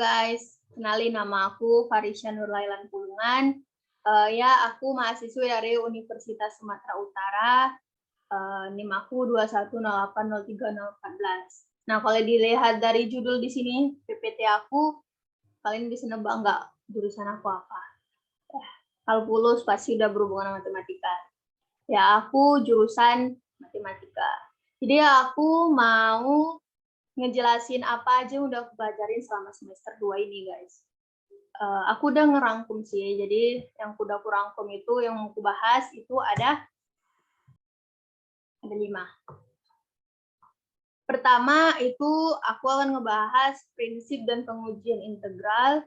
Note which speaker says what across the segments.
Speaker 1: guys, kenalin nama aku Farisya Nurlailan Pulungan. Aku mahasiswi dari Universitas Sumatera Utara. NIM aku 210803014. Nah, kalau dilihat dari judul di sini, PPT aku, kalian bisa nebak nggak jurusan aku apa? Kalkulus pasti udah berhubungan dengan matematika. Ya, aku jurusan matematika. Jadi aku mau ngejelasin apa aja yang udah aku pelajarin selama semester 2 ini, guys. Aku udah ngerangkum sih, jadi yang udah aku rangkum itu, yang mau aku bahas itu ada 5. Pertama itu aku akan ngebahas prinsip dan pengujian integral.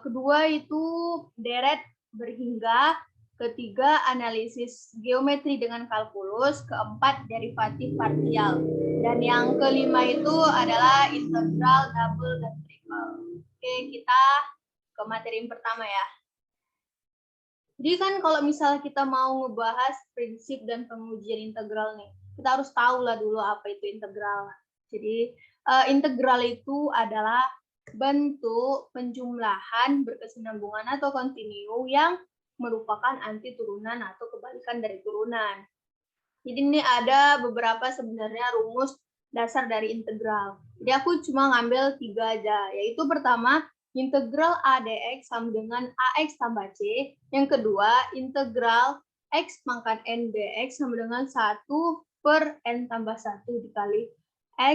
Speaker 1: Kedua itu deret berhingga. Ketiga, analisis geometri dengan kalkulus. Keempat, derivatif parsial. Dan yang kelima itu adalah integral, double, dan triple. Oke, kita ke materi yang pertama ya. Jadi kan kalau misalnya kita mau ngebahas prinsip dan pengujian integral nih, kita harus tahu lah dulu apa itu integral. Jadi integral itu adalah bentuk penjumlahan berkesinambungan atau kontinu yang merupakan anti turunan atau kebalikan dari turunan. Jadi ini ada beberapa sebenarnya rumus dasar dari integral. Jadi aku cuma ngambil 3 aja, yaitu pertama, integral A dx sama dengan AX tambah C. Yang kedua, integral X pangkat N dx sama dengan 1 per N tambah 1 dikali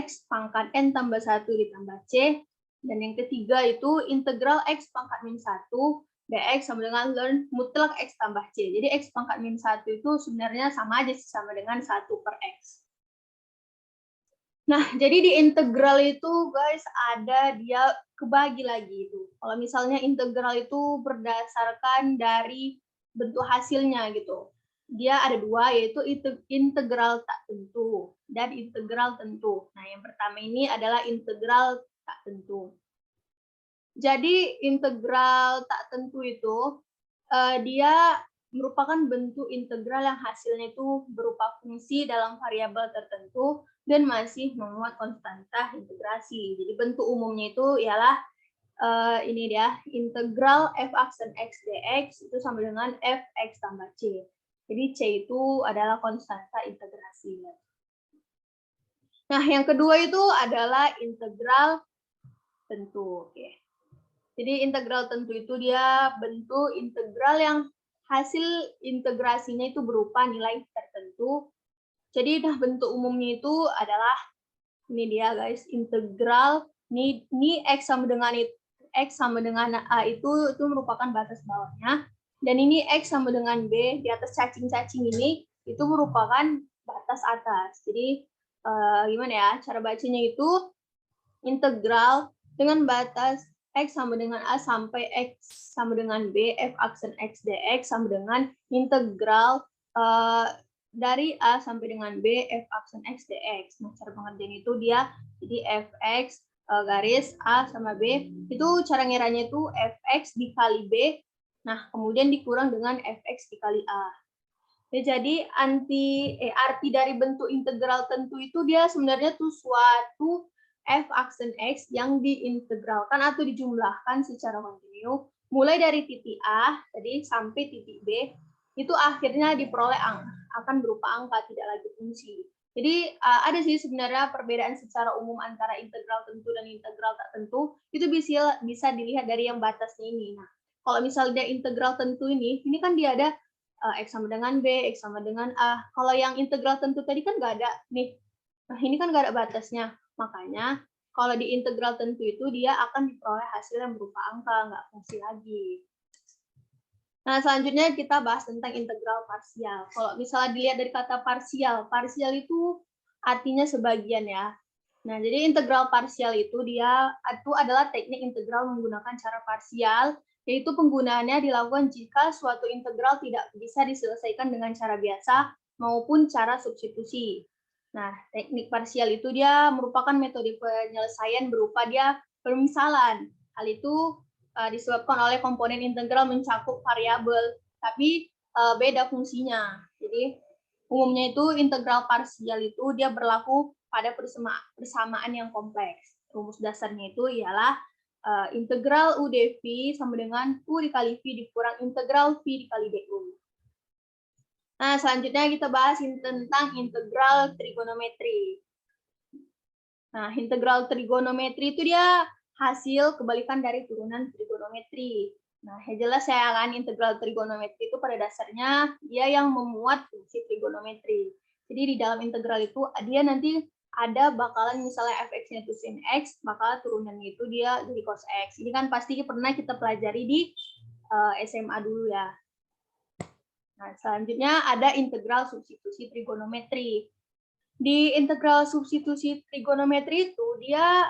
Speaker 1: X pangkat N tambah 1 ditambah C. Dan yang ketiga itu integral X pangkat min 1 dx sama dengan ln mutlak X tambah C. Jadi X pangkat min 1 itu sebenarnya sama aja sih, sama dengan 1 per X. Nah, jadi di integral itu guys ada dia kebagi lagi itu. Kalau misalnya integral itu berdasarkan dari bentuk hasilnya gitu. Dia ada 2, yaitu integral tak tentu dan integral tentu. Nah, yang pertama ini adalah integral tak tentu. Jadi integral tak tentu itu dia merupakan bentuk integral yang hasilnya itu berupa fungsi dalam variabel tertentu dan masih memuat konstanta integrasi. Jadi bentuk umumnya itu ialah ini dia, integral f aksen x dx itu sama dengan fx tambah c. Jadi c itu adalah konstanta integrasi. Nah, yang kedua itu adalah integral tentu. Oke. Jadi integral tentu itu dia bentuk integral yang hasil integrasinya itu berupa nilai tertentu. Jadi nah bentuk umumnya itu adalah ini dia guys, integral ini x sama dengan a itu merupakan batas bawahnya, dan ini x sama dengan b di atas cacing-cacing ini itu merupakan batas atas. Jadi gimana ya cara bacanya itu integral dengan batas X sama dengan A sampai X sama dengan B, F aksen X dx sama dengan integral dari A sampai dengan B, F aksen X dx. Nah, cara pengerjaan itu dia, jadi Fx garis A sama B, itu cara ngiranya itu Fx dikali B, nah kemudian dikurang dengan Fx dikali A. Ya, jadi arti dari bentuk integral tentu itu dia sebenarnya tuh suatu f aksen x yang diintegralkan atau dijumlahkan secara kontinu mulai dari titik A tadi sampai titik B, itu akhirnya diperoleh akan berupa angka, tidak lagi fungsi. Jadi ada sih sebenarnya perbedaan secara umum antara integral tentu dan integral tak tentu, itu bisa dilihat dari yang batasnya ini. Nah, kalau misalnya integral tentu ini kan dia ada X sama dengan B, X sama dengan A. Kalau yang integral tentu tadi kan nggak ada nih. Nah, ini kan nggak ada batasnya. Makanya, kalau di integral tentu itu dia akan diperoleh hasil yang berupa angka, nggak fungsi lagi. Nah, selanjutnya kita bahas tentang integral parsial. Kalau misalnya dilihat dari kata parsial itu artinya sebagian ya. Nah, jadi integral parsial itu adalah teknik integral menggunakan cara parsial, yaitu penggunaannya dilakukan jika suatu integral tidak bisa diselesaikan dengan cara biasa maupun cara substitusi. Nah, teknik parsial itu dia merupakan metode penyelesaian berupa dia permisalan. Hal itu disebabkan oleh komponen integral mencakup variabel, tapi beda fungsinya. Jadi, umumnya itu integral parsial itu dia berlaku pada persamaan yang kompleks. Rumus dasarnya itu ialah integral U dV sama dengan U dikali V dikurang integral V dikali DU. Nah, selanjutnya kita bahas tentang integral trigonometri. Nah, integral trigonometri itu dia hasil kebalikan dari turunan trigonometri. Nah, yang jelas saya kan integral trigonometri itu pada dasarnya dia yang memuat fungsi trigonometri. Jadi di dalam integral itu dia nanti ada bakalan misalnya fx-nya itu sin x, maka turunannya itu dia jadi cos x. Ini kan pasti pernah kita pelajari di SMA dulu ya. Nah, selanjutnya ada integral substitusi trigonometri. Di integral substitusi trigonometri itu dia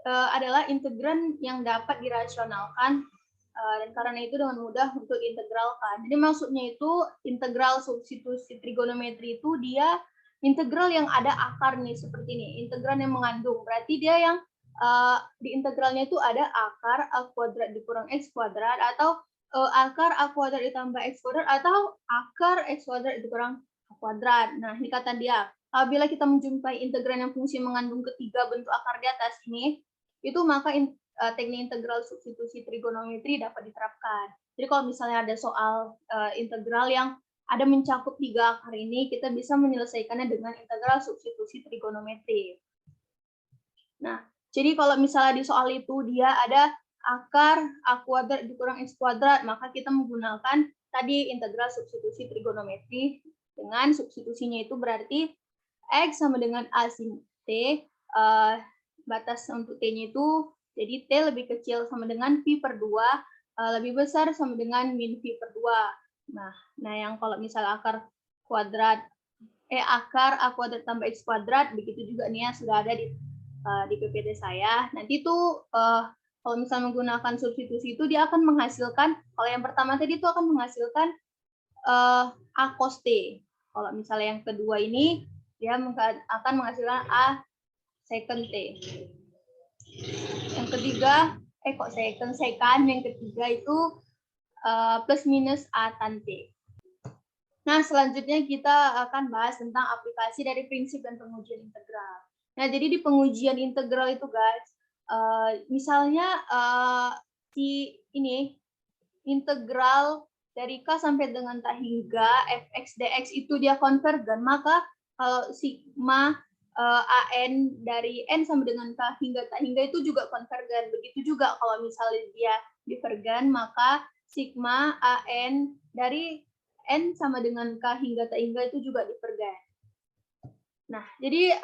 Speaker 1: adalah integran yang dapat dirasionalkan dan karena itu dengan mudah untuk diintegralkan. Jadi maksudnya itu integral substitusi trigonometri itu dia integral yang ada akar nih seperti ini, integral yang mengandung. Berarti dia yang di integralnya itu ada akar A kuadrat dikurang X kuadrat atau akar A kuadrat ditambah X kuadrat atau akar X kuadrat dikurang A kuadrat. Nah, ini kata dia. Apabila kita menjumpai integral yang fungsi mengandung ketiga bentuk akar di atas ini, itu maka teknik integral substitusi trigonometri dapat diterapkan. Jadi kalau misalnya ada soal integral yang ada mencakup tiga akar ini, kita bisa menyelesaikannya dengan integral substitusi trigonometri. Nah, jadi kalau misalnya di soal itu dia ada akar A kuadrat dikurang X kuadrat, maka kita menggunakan tadi integral substitusi trigonometri dengan substitusinya itu berarti X sama dengan A sin T, batas untuk T-nya itu jadi T lebih kecil sama dengan Pi per 2, lebih besar sama dengan min Pi per 2. Nah yang kalau misalnya akar A kuadrat tambah X kuadrat, begitu juga nih ya sudah ada di PPT saya. Nanti itu kalau misalnya menggunakan substitusi itu dia akan menghasilkan, kalau yang pertama tadi itu akan menghasilkan A cos T. Kalau misalnya yang kedua ini dia akan menghasilkan A secant T. Yang ketiga, yang ketiga itu plus minus A tan T. Nah, selanjutnya kita akan bahas tentang aplikasi dari prinsip dan pengujian integral. Nah, jadi di pengujian integral itu guys, misalnya ini integral dari K sampai dengan tak hingga fx dx itu dia konvergen, maka kalau sigma AN dari N sama dengan K hingga tak hingga itu juga konvergen. Begitu juga kalau misalnya dia divergen, maka sigma AN dari N sama dengan K hingga tak hingga itu juga divergen. Nah, jadi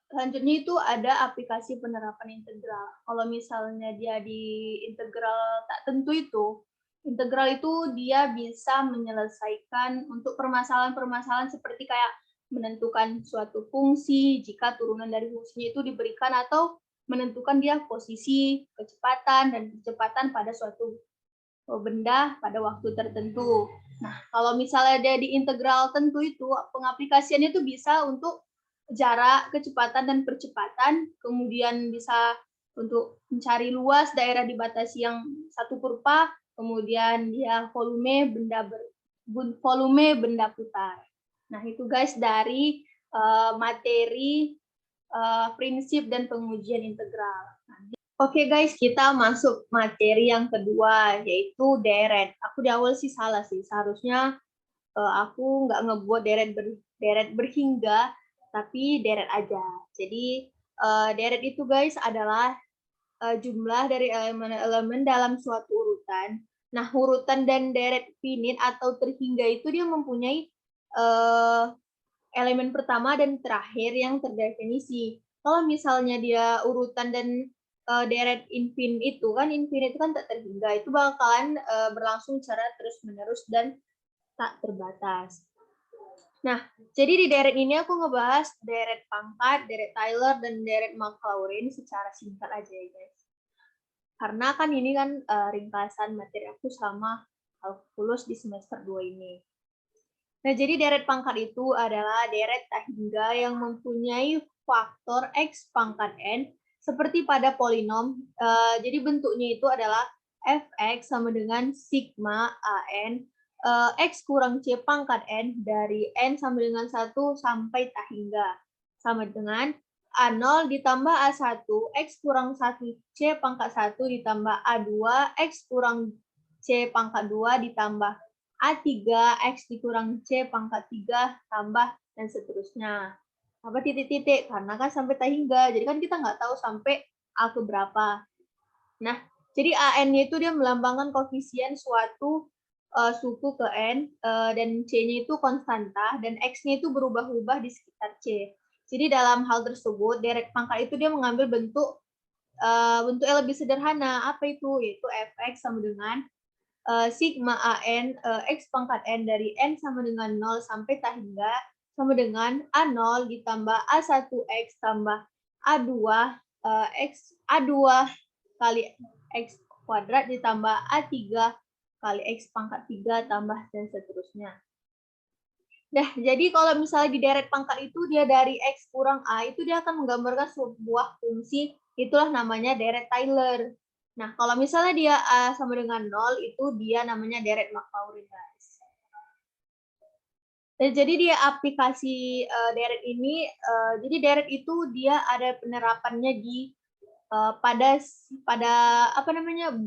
Speaker 1: selanjutnya itu ada aplikasi penerapan integral. Kalau misalnya dia di integral tak tentu itu, integral itu dia bisa menyelesaikan untuk permasalahan-permasalahan seperti kayak menentukan suatu fungsi jika turunan dari fungsinya itu diberikan atau menentukan dia posisi, kecepatan, dan kecepatan pada suatu benda pada waktu tertentu. Nah, kalau misalnya dia di integral tentu itu, pengaplikasiannya itu bisa untuk jarak, kecepatan, dan percepatan, kemudian bisa untuk mencari luas daerah dibatasi yang satu kurva, kemudian dia volume benda putar. Nah, itu guys dari materi prinsip dan pengujian integral. Oke guys, kita masuk materi yang kedua, yaitu deret. Aku di awal sih salah sih, seharusnya aku nggak ngebuat deret berhingga, tapi deret aja. Jadi deret itu guys adalah jumlah dari elemen-elemen dalam suatu urutan. Nah, urutan dan deret finite atau terhingga itu dia mempunyai elemen pertama dan terakhir yang terdefinisi. Kalau misalnya dia urutan dan deret infinite itu kan tak terhingga, itu bakalan berlangsung secara terus-menerus dan tak terbatas. Nah, jadi di deret ini aku ngebahas deret pangkat, deret Taylor, dan deret Maclaurin secara singkat aja ya guys. Karena kan ini kan ringkasan materi aku selama kalkulus di semester 2 ini. Nah, jadi deret pangkat itu adalah deret tak hingga yang mempunyai faktor X pangkat N seperti pada polinom. Jadi bentuknya itu adalah fx sama dengan sigma an x kurang c pangkat n dari n sama dengan 1 sampai tak hingga sama dengan A0 ditambah A1, X kurang 1, C pangkat 1 ditambah A2, X kurang C pangkat 2 ditambah A3, X dikurang C pangkat 3 tambah dan seterusnya. Apa titik-titik? Karena kan sampai tak hingga, jadi kan kita nggak tahu sampai A ke berapa. Nah, jadi AN-nya itu dia melambangkan koefisien suatu suku ke N, dan C-nya itu konstanta, dan X-nya itu berubah-ubah di sekitar C. Jadi dalam hal tersebut, deret pangkat itu dia mengambil bentuk yang lebih sederhana. Apa itu? Yaitu fx sama dengan sigma an x pangkat n dari n sama dengan 0 sampai tak hingga sama dengan A0 ditambah A1x tambah A2 x A2 kali x kuadrat ditambah A3 kali x pangkat 3 tambah dan seterusnya. Nah, jadi kalau misalnya di deret pangkat itu dia dari X kurang A, itu dia akan menggambarkan sebuah fungsi, itulah namanya deret Taylor. Nah, kalau misalnya dia A sama dengan 0, itu dia namanya deret Maclaurin, guys. Dan jadi dia aplikasi deret ini, jadi deret itu dia ada penerapannya di pada apa namanya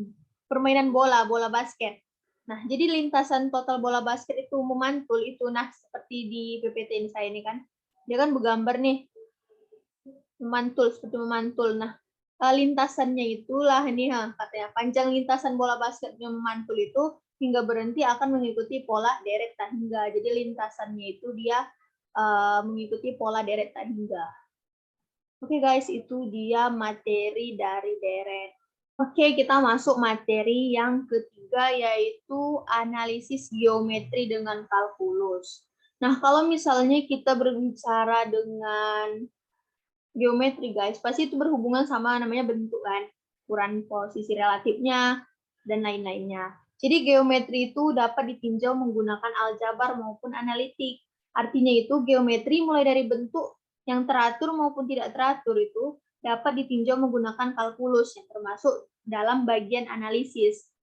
Speaker 1: permainan bola basket. Nah, jadi lintasan total bola basket itu memantul itu, nah seperti di PPT ini saya ini kan, dia kan bergambar nih, memantul, seperti memantul. Nah, lintasannya itulah ini katanya, panjang lintasan bola basket yang memantul itu hingga berhenti akan mengikuti pola deret tak hingga. Jadi lintasannya itu dia mengikuti pola deret tak hingga. Oke guys, itu dia materi dari deret. Oke, kita masuk materi yang ketiga, yaitu analisis geometri dengan kalkulus. Nah, kalau misalnya kita berbicara dengan geometri, guys, pasti itu berhubungan sama namanya bentuk kan, ukuran posisi relatifnya, dan lain-lainnya. Jadi geometri itu dapat ditinjau menggunakan aljabar maupun analitik. Artinya itu geometri mulai dari bentuk yang teratur maupun tidak teratur itu dapat ditinjau menggunakan kalkulus yang termasuk dalam bagian analisis.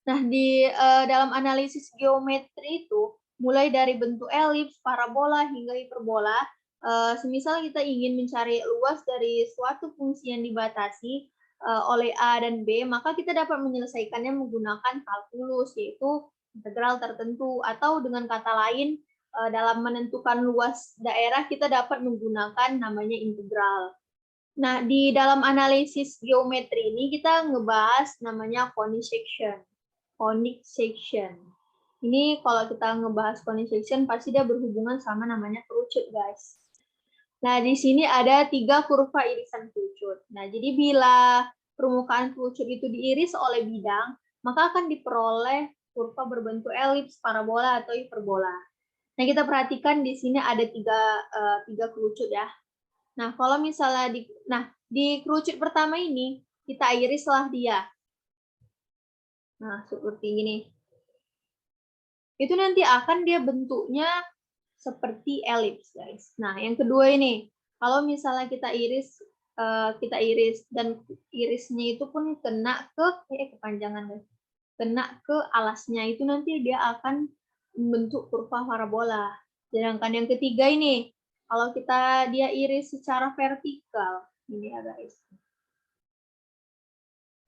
Speaker 1: Nah, di dalam analisis geometri itu mulai dari bentuk elips, parabola hingga hiperbola, semisal kita ingin mencari luas dari suatu fungsi yang dibatasi oleh A dan B, maka kita dapat menyelesaikannya menggunakan kalkulus, yaitu integral tertentu, atau dengan kata lain dalam menentukan luas daerah kita dapat menggunakan namanya integral. Nah, di dalam analisis geometri ini kita ngebahas namanya conic section. Conic section. Ini kalau kita ngebahas conic section pasti dia berhubungan sama namanya kerucut, guys. Nah, di sini ada 3 kurva irisan kerucut. Nah, jadi bila permukaan kerucut itu diiris oleh bidang, maka akan diperoleh kurva berbentuk elips, parabola, atau hiperbola. Nah, kita perhatikan di sini ada tiga kerucut ya. Nah, kalau misalnya di kerucut pertama ini, kita irislah dia. Nah, seperti ini. Itu nanti akan dia bentuknya seperti elips, guys. Nah, yang kedua ini, kalau misalnya kita iris dan irisnya itu pun kena ke kepanjangan, guys. Kena ke alasnya, itu nanti dia akan membentuk kurva parabola. Sedangkan yang ketiga ini, kalau dia iris secara vertikal, ini ya guys.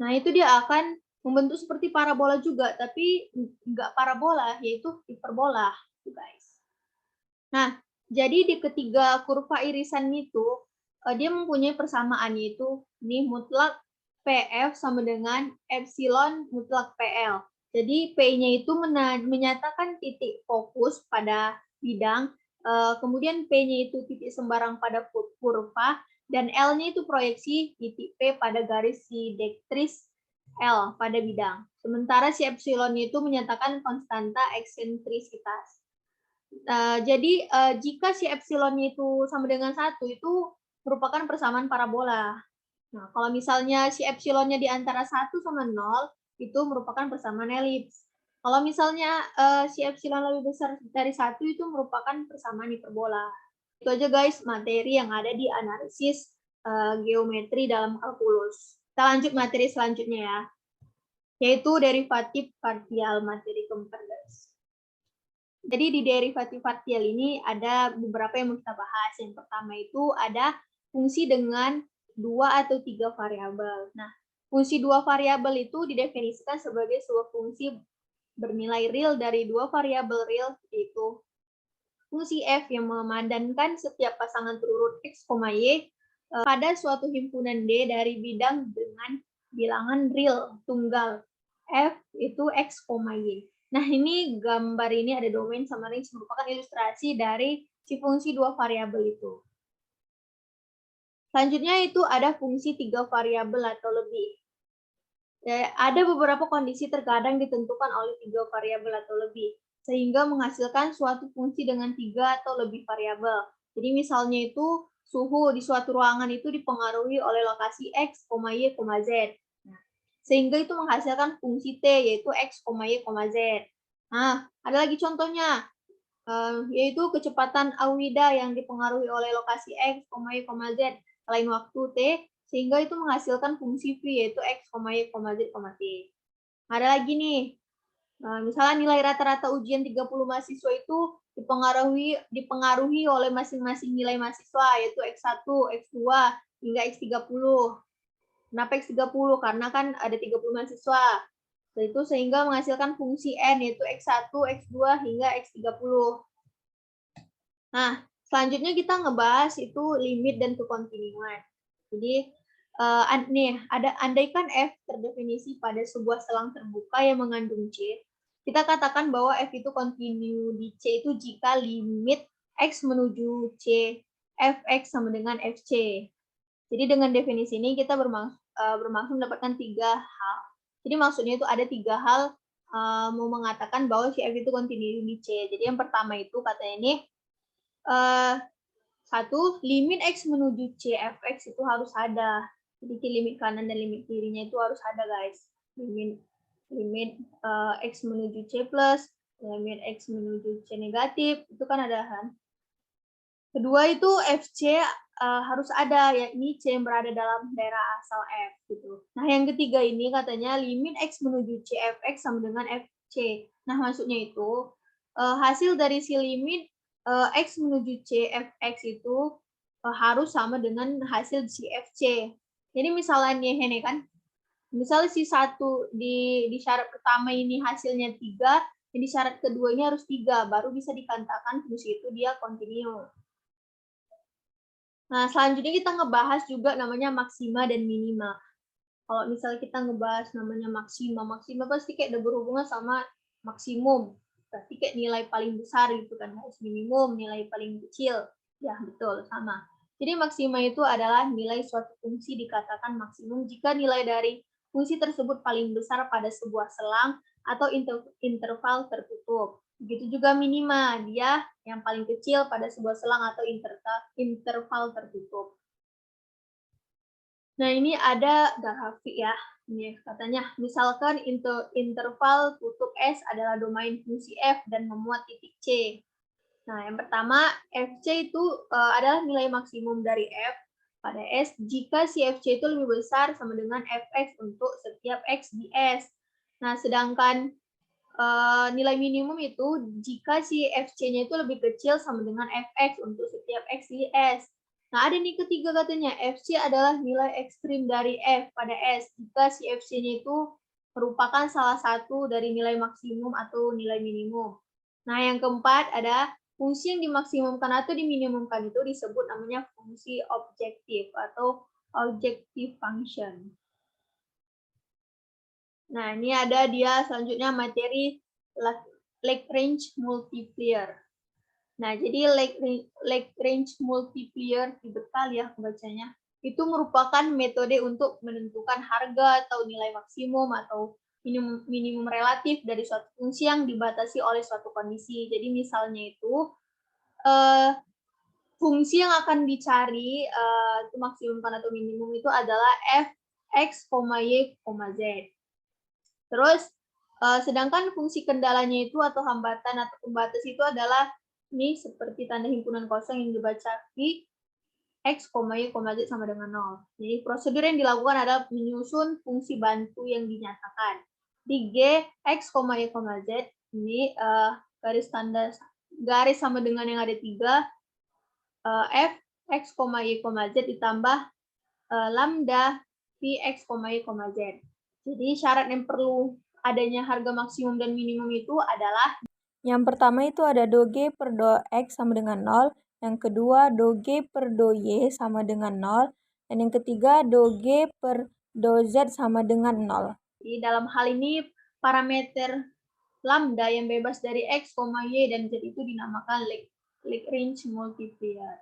Speaker 1: Nah, itu dia akan membentuk seperti parabola juga, tapi nggak parabola, yaitu hiperbola, guys. Nah, jadi di ketiga kurva irisan itu, dia mempunyai persamaan, yaitu ini mutlak PF sama dengan epsilon mutlak PL. Jadi P-nya itu menyatakan titik fokus pada bidang, kemudian P-nya itu titik sembarang pada kurva, dan L-nya itu proyeksi titik P pada garis sidektris L pada bidang. Sementara si epsilon itu menyatakan konstanta eksentrisitas. Jadi jika si epsilonnya itu sama dengan 1, itu merupakan persamaan parabola. Nah, kalau misalnya si epsilonnya di antara 1 sama 0, itu merupakan persamaan elips. Kalau misalnya si epsilon lebih besar dari 1, itu merupakan persamaan hiperbola. Itu aja guys, materi yang ada di analisis geometri dalam kalkulus. Kita lanjut materi selanjutnya ya, yaitu derivatif partial, materi keempat guys. Jadi di derivatif partial ini ada beberapa yang mau kita bahas. Yang pertama itu ada fungsi dengan 2 atau 3 variabel. Nah, fungsi 2 variabel itu didefinisikan sebagai sebuah fungsi bernilai real dari 2 variabel real, yaitu fungsi f yang memadankan setiap pasangan terurut x, y pada suatu himpunan D dari bidang dengan bilangan real tunggal f itu x, y. Nah, ini gambar ini ada domain sama range merupakan ilustrasi dari si fungsi 2 variabel itu. Selanjutnya itu ada fungsi 3 variabel atau lebih. Ada beberapa kondisi terkadang ditentukan oleh 3 variabel atau lebih, sehingga menghasilkan suatu fungsi dengan 3 atau lebih variabel. Jadi misalnya itu suhu di suatu ruangan itu dipengaruhi oleh lokasi x, y, z. Nah, sehingga itu menghasilkan fungsi t, yaitu x, y, z. Nah, ada lagi contohnya, yaitu kecepatan Auwida yang dipengaruhi oleh lokasi x, y, z lain waktu t, sehingga itu menghasilkan fungsi v, yaitu x, y, z, t. Ada lagi nih, misalnya nilai rata-rata ujian 30 mahasiswa itu dipengaruhi oleh masing-masing nilai mahasiswa, yaitu x1, x2, hingga x30. Kenapa x30? Karena kan ada 30 mahasiswa. Itu sehingga menghasilkan fungsi n, yaitu x1, x2, hingga x30. Nah, selanjutnya kita ngebahas itu limit dan kekontinuan. Jadi, andaikan f terdefinisi pada sebuah selang terbuka yang mengandung c, kita katakan bahwa f itu kontinu di c itu jika limit x menuju c, fx sama dengan fc. Jadi dengan definisi ini kita bermaksud mendapatkan 3 hal. Jadi maksudnya itu ada 3 hal mau mengatakan bahwa si f itu kontinu di c. Jadi yang pertama itu katanya ini, satu, limit x menuju c fx itu harus ada. Jadi limit kanan dan limit kirinya itu harus ada, guys. Limit x menuju c plus, limit x menuju c negatif, itu kan ada kan. Kedua itu fc harus ada, yakni c yang berada dalam daerah asal f gitu. Nah, yang ketiga ini katanya limit x menuju c fx sama dengan fc. Nah, maksudnya itu hasil dari si limit x menuju c fx itu harus sama dengan hasil si fc. Jadi misalnya ini kan, misalnya si satu di syarat pertama ini hasilnya 3, di syarat kedua ini harus 3, baru bisa dikatakan fungsi itu dia kontinu. Nah, selanjutnya kita ngebahas juga namanya maksima dan minima. Kalau misalnya kita ngebahas namanya maksima pasti kayak ada berhubungan sama maksimum. Berarti kayak nilai paling besar gitu kan, harus minimum, nilai paling kecil. Ya, betul, sama. Jadi maksima itu adalah nilai suatu fungsi dikatakan maksimum jika nilai dari fungsi tersebut paling besar pada sebuah selang atau interval tertutup. Begitu juga minima, dia yang paling kecil pada sebuah selang atau interval tertutup. Nah, ini ada grafik ya. Ini katanya, misalkan interval tutup S adalah domain fungsi f dan memuat titik C. Nah, yang pertama, fc itu adalah nilai maksimum dari f pada S jika si fc itu lebih besar sama dengan fx untuk setiap x di S. Nah, sedangkan nilai minimum itu jika si fc-nya itu lebih kecil sama dengan fx untuk setiap x di S. Nah, ada nih ketiga katanya, fc adalah nilai ekstrim dari f pada S jika si fc-nya itu merupakan salah satu dari nilai maksimum atau nilai minimum. Nah, yang keempat ada fungsi yang dimaksimumkan atau diminimumkan itu disebut namanya fungsi objektif atau objective function. Nah, ini ada dia selanjutnya materi Lagrange multiplier. Nah, jadi Lagrange multiplier ribet kali ya bacanya. Itu merupakan metode untuk menentukan harga atau nilai maksimum atau minimum relatif dari suatu fungsi yang dibatasi oleh suatu kondisi. Jadi misalnya itu fungsi yang akan dicari itu maksimum atau minimum itu adalah f, x, y, z. Terus, sedangkan fungsi kendalanya itu atau hambatan atau pembatas itu adalah ini seperti tanda himpunan kosong yang dibaca di x, y, z sama dengan 0. Jadi prosedur yang dilakukan adalah menyusun fungsi bantu yang dinyatakan. Di G, x, y, z ini garis tanda garis sama dengan yang ada 3, f, X, Y, Z ditambah lambda Px, Y, Z. Jadi syarat yang perlu adanya harga maksimum dan minimum itu adalah
Speaker 2: yang pertama itu ada do G per do X sama dengan 0, yang kedua do G per do Y sama dengan 0, dan yang ketiga do G per do Z sama dengan 0.
Speaker 1: Jadi dalam hal ini parameter lambda yang bebas dari X, Y, dan Z itu dinamakan Lagrange multiplier.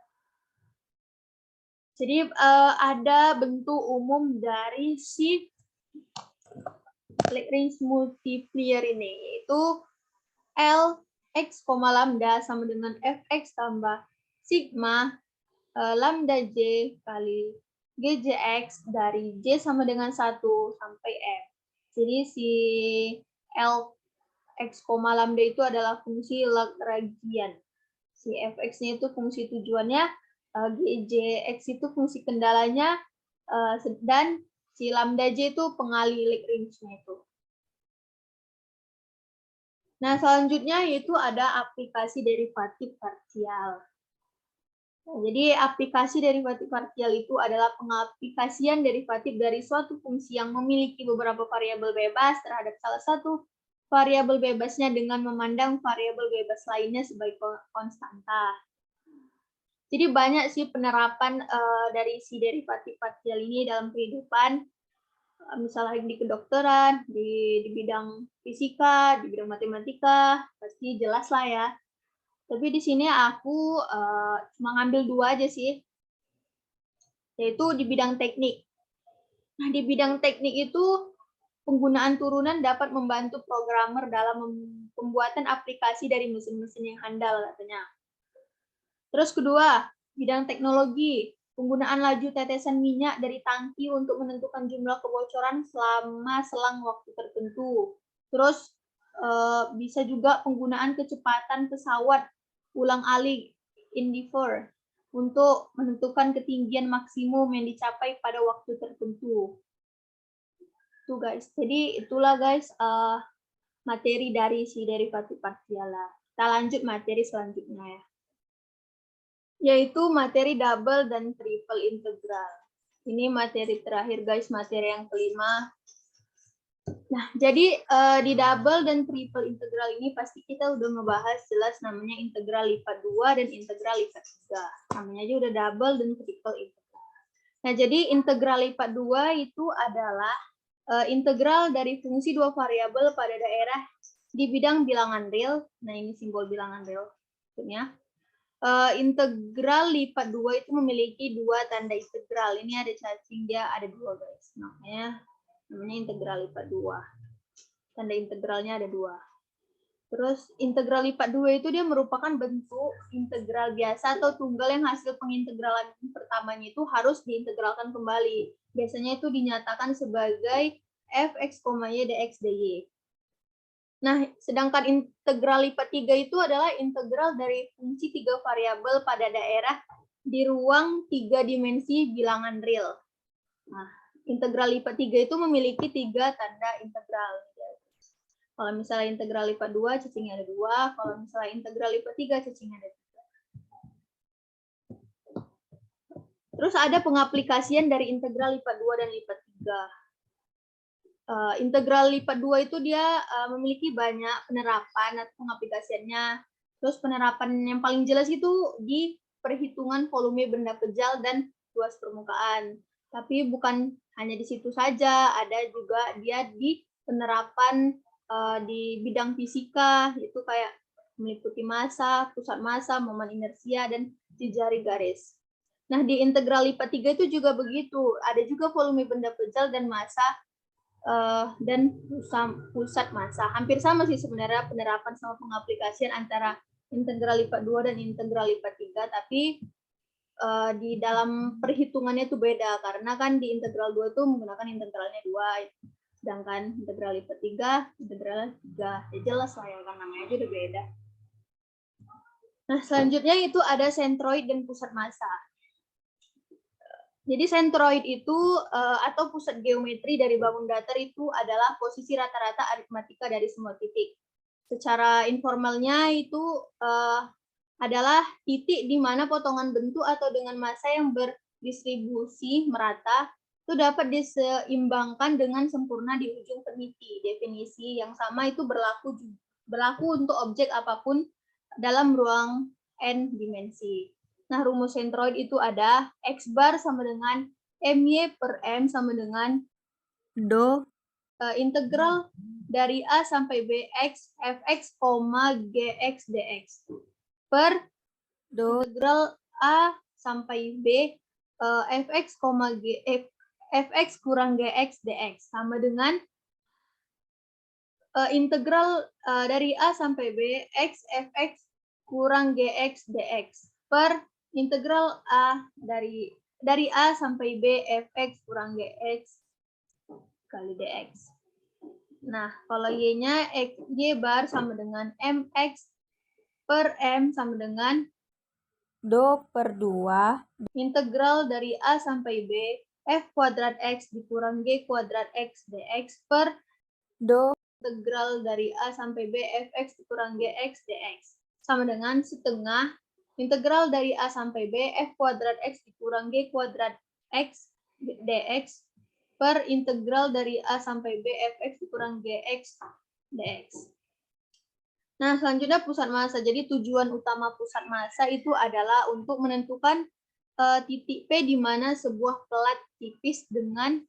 Speaker 1: Jadi ada bentuk umum dari si Lagrange multiplier ini, yaitu L X, lambda sama dengan Fx tambah sigma lambda J kali GJX dari J sama dengan 1 sampai F. Jadi si L X, lambda itu adalah fungsi Lagrangian. Si Fx-nya itu fungsi tujuannya, GJX itu fungsi kendalanya, dan si lambda J itu pengali Lagrange-nya itu. Nah, selanjutnya yaitu ada aplikasi derivatif parsial. Nah, jadi aplikasi derivatif parsial itu adalah pengaplikasian derivatif dari suatu fungsi yang memiliki beberapa variabel bebas terhadap salah satu variabel bebasnya dengan memandang variabel bebas lainnya sebagai konstanta. Jadi banyak sih penerapan dari si derivatif parsial ini dalam kehidupan. Misalnya di kedokteran, di bidang fisika, di bidang matematika, pasti jelas lah ya. Tapi di sini aku cuma ngambil 2 aja sih, yaitu di bidang teknik. Nah, di bidang teknik itu penggunaan turunan dapat membantu programmer dalam pembuatan aplikasi dari mesin-mesin yang handal katanya. Terus kedua, bidang teknologi. Penggunaan laju tetesan minyak dari tangki untuk menentukan jumlah kebocoran selama selang waktu tertentu. Terus bisa juga penggunaan kecepatan pesawat ulang-alik Endeavour untuk menentukan ketinggian maksimum yang dicapai pada waktu tertentu. Tuh guys, jadi itulah guys materi dari si derivatif parsial. Kita lanjut materi selanjutnya ya, yaitu materi double dan triple integral. Ini materi terakhir guys, materi yang kelima. Nah, jadi di double dan triple integral ini pasti kita udah ngebahas jelas namanya integral lipat 2 dan integral lipat 3. Namanya aja udah double dan triple integral. Nah, jadi integral lipat 2 itu adalah integral dari fungsi 2 variabel pada daerah di bidang bilangan real. Nah, ini simbol bilangan real. Maksudnya integral lipat 2 itu memiliki 2 tanda integral. Ini ada cacing, dia ada 2 guys. Namanya integral lipat 2. Tanda integralnya ada 2. Terus integral lipat 2 itu dia merupakan bentuk integral biasa atau tunggal yang hasil pengintegralan pertamanya itu harus diintegralkan kembali. Biasanya itu dinyatakan sebagai fx, y dx dy. Nah, sedangkan integral lipat 3 itu adalah integral dari fungsi 3 variabel pada daerah di ruang 3 dimensi bilangan real. Nah, integral lipat 3 itu memiliki 3 tanda integral. Kalau misalnya integral lipat 2, cacingnya ada 2. Kalau misalnya integral lipat 3, cacingnya ada 3. Terus ada pengaplikasian dari integral lipat 2 dan lipat 3. Integral lipat 2 itu dia memiliki banyak penerapan atau pengaplikasiannya. Terus penerapan yang paling jelas itu di perhitungan volume benda kejal dan luas permukaan. Tapi bukan hanya di situ saja, ada juga dia di penerapan di bidang fisika, itu kayak meliputi massa, pusat massa, momen inersia, dan jejari garis. Nah, di integral lipat 3 itu juga begitu. Ada juga volume benda kejal dan massa dan pusat massa. Hampir sama sih sebenarnya penerapan sama pengaplikasian antara integral lipat 2 dan integral lipat 3, tapi di dalam perhitungannya itu beda, karena kan di integral 2 itu menggunakan integralnya 2, sedangkan integral lipat 3, integralnya 3. Ya jelas lah ya, kan namanya aja udah beda. Nah, selanjutnya itu ada sentroid dan pusat massa. Jadi sentroid itu atau pusat geometri dari bangun datar itu adalah posisi rata-rata aritmatika dari semua titik. Secara informalnya itu adalah titik di mana potongan bentuk atau dengan massa yang berdistribusi merata itu dapat diseimbangkan dengan sempurna di ujung peniti. Definisi yang sama itu berlaku untuk objek apapun dalam ruang n dimensi. Nah, rumus sentroid itu ada x bar sama dengan my per m sama dengan integral dari a sampai b x fx, gx dx per integral a sampai b fx, fx kurang gx dx sama dengan integral dari a sampai b x fx kurang gx dx per integral a dari a sampai b fx kurang gx kali dx. Nah, kalau y-nya y bar sama dengan mx per m sama dengan
Speaker 2: per 2
Speaker 1: integral dari a sampai b f kuadrat x dikurang g kuadrat x dx per integral dari a sampai b fx dikurang gx dx sama dengan setengah integral dari a sampai b f kuadrat x dikurang g kuadrat x dx per integral dari a sampai b fx dikurang gx dx. Nah, selanjutnya pusat massa. Jadi tujuan utama pusat massa itu adalah untuk menentukan titik P di mana sebuah pelat tipis dengan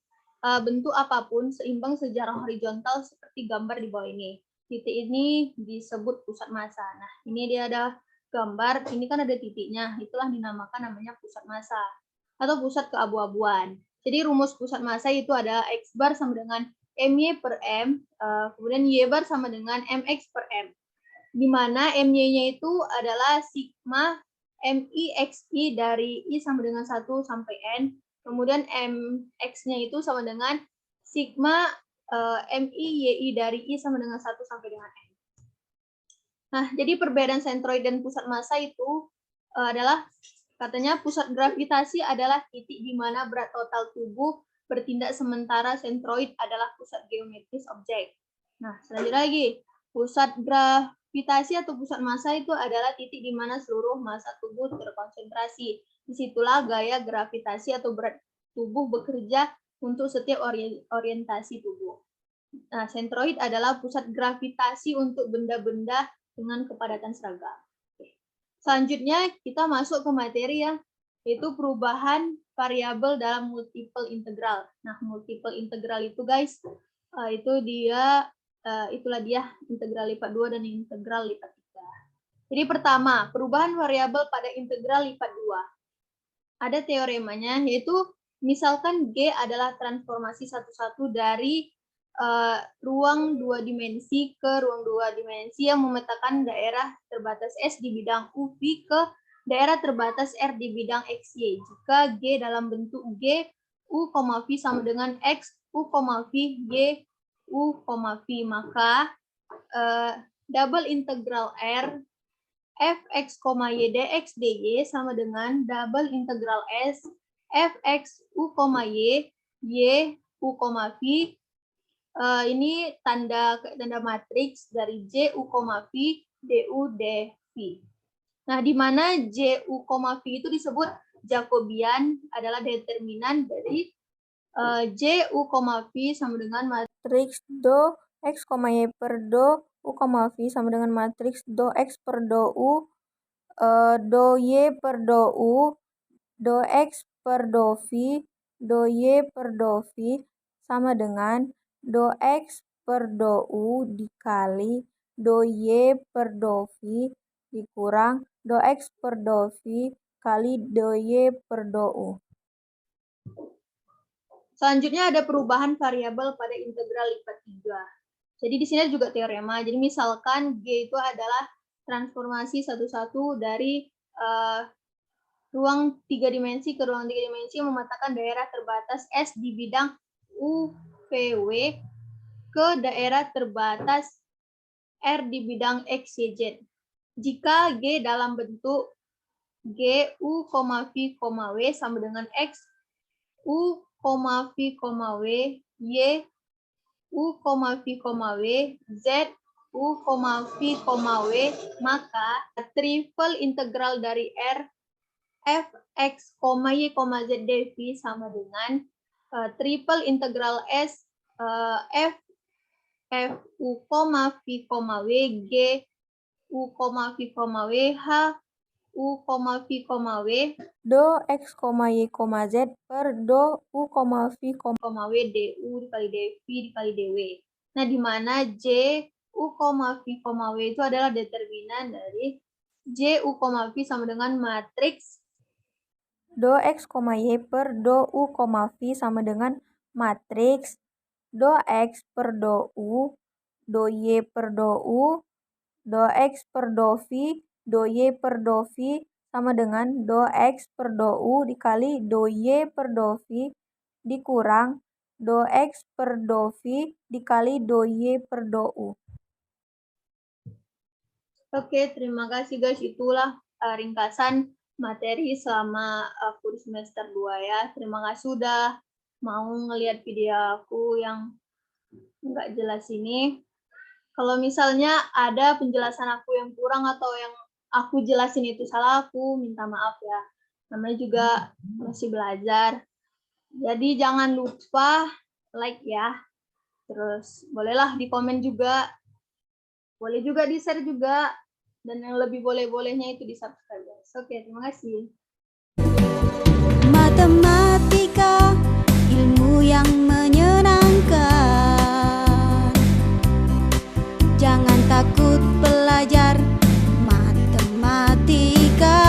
Speaker 1: bentuk apapun seimbang secara horizontal seperti gambar di bawah ini. Titik ini disebut pusat massa. Nah, ini dia ada gambar, ini kan ada titiknya, itulah dinamakan namanya pusat massa atau pusat keabu-abuan. Jadi rumus pusat massa itu ada x bar sama dengan my per m, kemudian y bar sama dengan mx per m. Di mana my-nya itu adalah sigma mi xi dari i sama dengan 1 sampai n, kemudian mx-nya itu sama dengan sigma mi yi dari i sama dengan 1 sampai dengan n. Nah, jadi perbedaan sentroid dan pusat massa itu adalah katanya pusat gravitasi adalah titik di mana berat total tubuh bertindak sementara sentroid adalah pusat geometris objek. Nah, selanjutnya lagi, pusat gravitasi atau pusat massa itu adalah titik di mana seluruh massa tubuh terkonsentrasi. Disitulah gaya gravitasi atau berat tubuh bekerja untuk setiap orientasi tubuh. Nah, sentroid adalah pusat gravitasi untuk benda-benda dengan kepadatan seragam. Selanjutnya kita masuk ke materi ya, yaitu perubahan variabel dalam multiple integral. Nah, multiple integral itu guys, itulah dia integral lipat 2 dan integral lipat 3. Jadi pertama, perubahan variabel pada integral lipat 2. Ada teoremanya, yaitu misalkan G adalah transformasi satu-satu dari ruang 2 dimensi ke ruang 2 dimensi yang memetakan daerah terbatas S di bidang UV ke daerah terbatas R di bidang XY. Jika G dalam bentuk G, U, V sama dengan X, U, V, Y, U, V, maka double integral R fx, y dx dy sama dengan double integral S fx u, y u, v. Ini tanda matriks dari J U, V, DU, dV. Nah, di mana J U, V itu disebut Jacobian adalah determinan dari J U, V sama dengan matriks
Speaker 2: do x, y per do u, v sama dengan matriks do x per do u, do y per do u, do x per do v, do y per do v sama dengan do x per do u dikali do y per do v dikurang do x per do v kali do y per do u.
Speaker 1: Selanjutnya ada perubahan variabel pada integral lipat 3. Jadi di sini juga teorema. Jadi misalkan G itu adalah transformasi satu-satu dari ruang 3 dimensi ke ruang 3 dimensi yang memetakan daerah terbatas S di bidang UVW ke daerah terbatas R di bidang XYZ. Jika G dalam bentuk G, U, V, W sama dengan X, U, V, W, Y, U, V, W, Z, U, V, W, maka triple integral dari R fx, y, z dv sama dengan triple integral S f u, v, w, g u, v, w, h u, v, w
Speaker 2: do x, y, z per do u, v,
Speaker 1: w du dikali dv dikali dw. Nah, di mana J, U, V, W itu adalah determinan dari J, U, V sama dengan matriks
Speaker 2: do x, y per do u, v sama dengan matriks do x per do y per do x per do y per do v sama dengan do x per do dikali do y per do v dikurang do x per do v dikali do y per do u.
Speaker 1: Oke, terima kasih guys. Itulah ringkasan materi selama aku di semester 2 ya. Terima kasih sudah mau ngelihat video aku yang nggak jelas ini. Kalau misalnya ada penjelasan aku yang kurang atau yang aku jelasin itu salah, aku minta maaf ya. Namanya juga masih belajar. Jadi jangan lupa like ya. Terus bolehlah di komen juga. Boleh juga di-share juga. Dan yang lebih boleh-bolehnya itu di-subscribe. Oke, terima kasih.
Speaker 3: Matematika, ilmu yang menyenangkan. Jangan takut belajar matematika.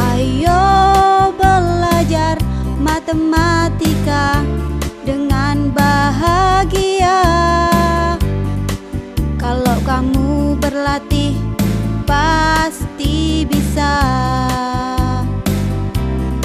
Speaker 3: Ayo belajar matematika.